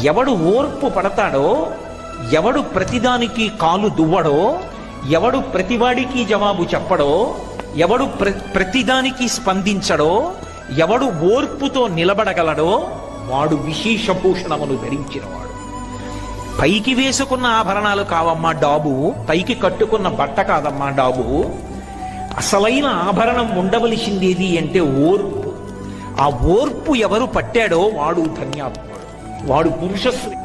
ఎవడు ఓర్పు పడతాడో, ఎవడు ప్రతిదానికి కాలు దువ్వడో, ఎవడు ప్రతివాడికి జవాబు చెప్పడో, ఎవడు ప్రతిదానికి స్పందించడో, ఎవడు ఓర్పుతో నిలబడగలడో వాడు విశేషభూషణములు ధరించినవాడు. పైకి వేసుకున్న ఆభరణాలు కావమ్మా డాబు, పైకి కట్టుకున్న బట్ట కాదమ్మా డాబు. అసలైన ఆభరణం ఉండవలసిందేది అంటే ఓర్పు. ఆ ఓర్పు ఎవరు పట్టాడో వాడు ధన్యాత్ముడు, వాడు పురుషశ్రీ.